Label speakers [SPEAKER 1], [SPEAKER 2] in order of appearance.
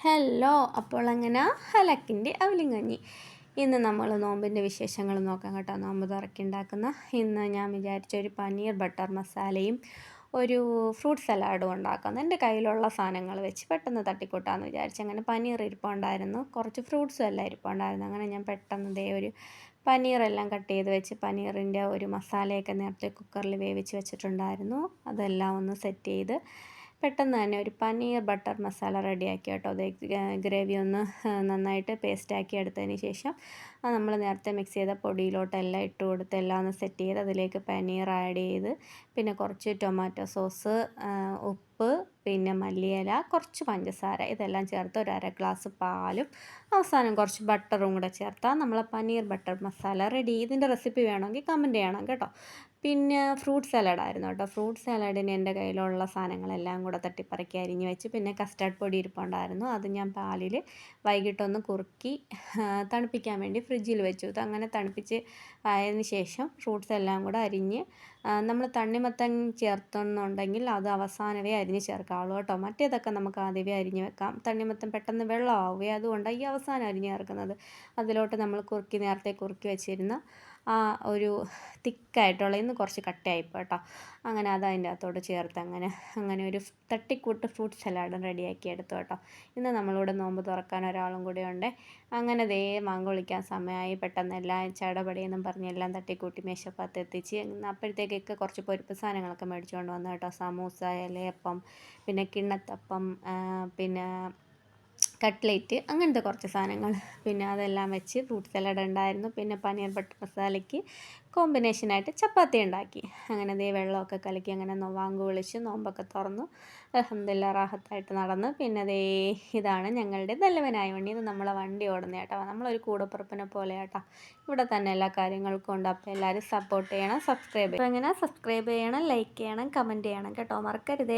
[SPEAKER 1] Hello. അപ്പോൾ അങ്ങനെ ഹലക്കിൻ്റെ അവലും കഞ്ഞി. ഇന്ന് നമ്മൾ നോമ്പിൻ്റെ വിശേഷങ്ങൾ നോക്കാം കേട്ടോ. നോമ്പ് തുറക്കി ഉണ്ടാക്കുന്ന ഇന്ന് ഞാൻ വിചാരിച്ച ഒരു പനീർ ബട്ടർ മസാലയും ഒരു ഫ്രൂട്ട് സലാഡും ഉണ്ടാക്കാം. എൻ്റെ കയ്യിലുള്ള സാധനങ്ങൾ വെച്ച് പെട്ടെന്ന് തട്ടിക്കൂട്ടാമെന്ന് വിചാരിച്ചു. അങ്ങനെ പനീർ ഇരിപ്പുണ്ടായിരുന്നു, കുറച്ച് ഫ്രൂട്ട്സും എല്ലാം ഇരിപ്പുണ്ടായിരുന്നു. അങ്ങനെ ഞാൻ പെട്ടെന്ന് ഒരു പനീറെല്ലാം കട്ട് ചെയ്ത് വെച്ച് പനീറിൻ്റെ ഒരു മസാലയൊക്കെ നേരത്തെ കുക്കറിൽ വേവിച്ച് വെച്ചിട്ടുണ്ടായിരുന്നു. അതെല്ലാം ഒന്ന് സെറ്റ് ചെയ്ത് പെട്ടെന്ന് തന്നെ ഒരു പനീർ ബട്ടർ മസാല റെഡിയാക്കി കേട്ടോ. അത് ഗ്രേവി ഒന്ന് നന്നായിട്ട് പേസ്റ്റാക്കി എടുത്തതിന് ശേഷം നമ്മൾ നേരത്തെ മിക്സ് ചെയ്ത പൊടിയിലോട്ടെല്ലാം ഇട്ട് കൊടുത്ത് എല്ലാം ഒന്ന് സെറ്റ് ചെയ്ത് അതിലേക്ക് പനീർ ആഡ് ചെയ്ത് പിന്നെ കുറച്ച് ടൊമാറ്റോ സോസ്, ഉപ്പ്, പിന്നെ മല്ലിയില, കുറച്ച് പഞ്ചസാര ഇതെല്ലാം ചേർത്ത് ഒരു അര ഗ്ലാസ് പാലും അവസാനം കുറച്ച് ബട്ടറും കൂടെ ചേർത്താൽ നമ്മളെ പനീർ ബട്ടർ മസാല റെഡി. ഇതിൻ്റെ റെസിപ്പി വേണമെങ്കിൽ കമൻറ്റ് ചെയ്യണം കേട്ടോ. പിന്നെ ഫ്രൂട്ട് സലാഡായിരുന്നു കേട്ടോ. ഫ്രൂട്ട് സലാഡിന് എൻ്റെ കയ്യിലുള്ള സാധനങ്ങളെല്ലാം കൂടെ തട്ടിപ്പറക്കി അരിഞ്ഞ് വെച്ച് പിന്നെ കസ്റ്റാർഡ് പൊടി ഇരിപ്പുണ്ടായിരുന്നു. അത് ഞാൻ പാലിൽ വൈകിട്ടൊന്ന് കുറുക്കി തണുപ്പിക്കാൻ വേണ്ടി ഫ്രിഡ്ജിൽ വെച്ചു. അങ്ങനെ തണുപ്പിച്ച് ആയതിന് ശേഷം ഫ്രൂട്ട്സ് എല്ലാം കൂടെ അരിഞ്ഞ് നമ്മൾ തണ്ണിമത്തൻ ചേർത്തെന്നുണ്ടെങ്കിൽ അത് അവസാനമേ അരിഞ്ഞ് ചേർക്കാവുള്ളൂ കേട്ടോ. മറ്റേതൊക്കെ നമുക്ക് ആദ്യമേ അരിഞ്ഞ് വെക്കാം. തണ്ണിമത്തൻ പെട്ടെന്ന് വെള്ളമാവുകയും അതുകൊണ്ടാണ് ഈ അവസാനം അരിഞ്ഞ് ചേർക്കുന്നത്. അതിലോട്ട് നമ്മൾ നേരത്തെ കുറുക്കി വെച്ചിരുന്ന ആ ഒരു തിക്കായിട്ടുള്ള ഇന്ന് കുറച്ച് കട്ടയായിപ്പോൾ കേട്ടോ. അങ്ങനെ അത് അതിൻ്റെ അകത്തോട്ട് ചേർത്ത് അങ്ങനെ ഒരു തട്ടിക്കൂട്ട് ഫ്രൂട്ട് സലാഡും റെഡിയാക്കി എടുത്തു കേട്ടോ. ഇന്ന് നമ്മളിവിടെ നോമ്പ് തുറക്കാൻ ഒരാളും കൂടെ ഉണ്ട്. അങ്ങനെ മാങ്ങ വിളിക്കാൻ സമയമായി. പെട്ടെന്ന് എല്ലാം ചടപടിയെന്നും പറഞ്ഞ് എല്ലാം തട്ടിക്കൂട്ടി മേശപ്പുറത്ത് എത്തിച്ച് അപ്പോഴത്തേക്കൊക്കെ കുറച്ച് പൊരിപ്പ് സാധനങ്ങളൊക്കെ മേടിച്ചുകൊണ്ട് വന്നു കേട്ടോ. സമൂസ, ഇലയപ്പം, പിന്നെ കിണ്ണത്തപ്പം, പിന്നെ കട്ട്ലേറ്റ്, അങ്ങനത്തെ കുറച്ച് സാധനങ്ങൾ. പിന്നെ അതെല്ലാം വെച്ച് ഫ്രൂട്ട് സലാഡ് ഉണ്ടായിരുന്നു. പിന്നെ പനീർ ബട്ടർ മസാലയ്ക്ക് കോമ്പിനേഷനായിട്ട് ചപ്പാത്തി ഉണ്ടാക്കി. അങ്ങനെ വെള്ളമൊക്കെ കലക്കി അങ്ങനെ വാങ്ക് വിളിച്ച് നോമ്പൊക്കെ തുറന്നു അൽഹംദുലില്ലാ റാഹത്തായിട്ട് നടന്ന്. പിന്നെ ഇതാണ് ഞങ്ങളുടെ നല്ലവനായ വണ്ടി. ഇത് നമ്മളെ വണ്ടി ഓടുന്ന കേട്ടോ. നമ്മളൊരു കൂടപ്പുറപ്പിനെ പോലെ കേട്ടോ. ഇവിടെ തന്നെ എല്ലാ കാര്യങ്ങൾക്കും ഉണ്ട്. അപ്പോൾ എല്ലാവരും സപ്പോർട്ട് ചെയ്യണം, സബ്സ്ക്രൈബ് ചെയ്യണം. അപ്പോൾ സബ്സ്ക്രൈബ് ചെയ്യണം, ലൈക്ക് ചെയ്യണം, കമൻറ്റ് ചെയ്യണം കേട്ടോ. മറക്കരുതേ.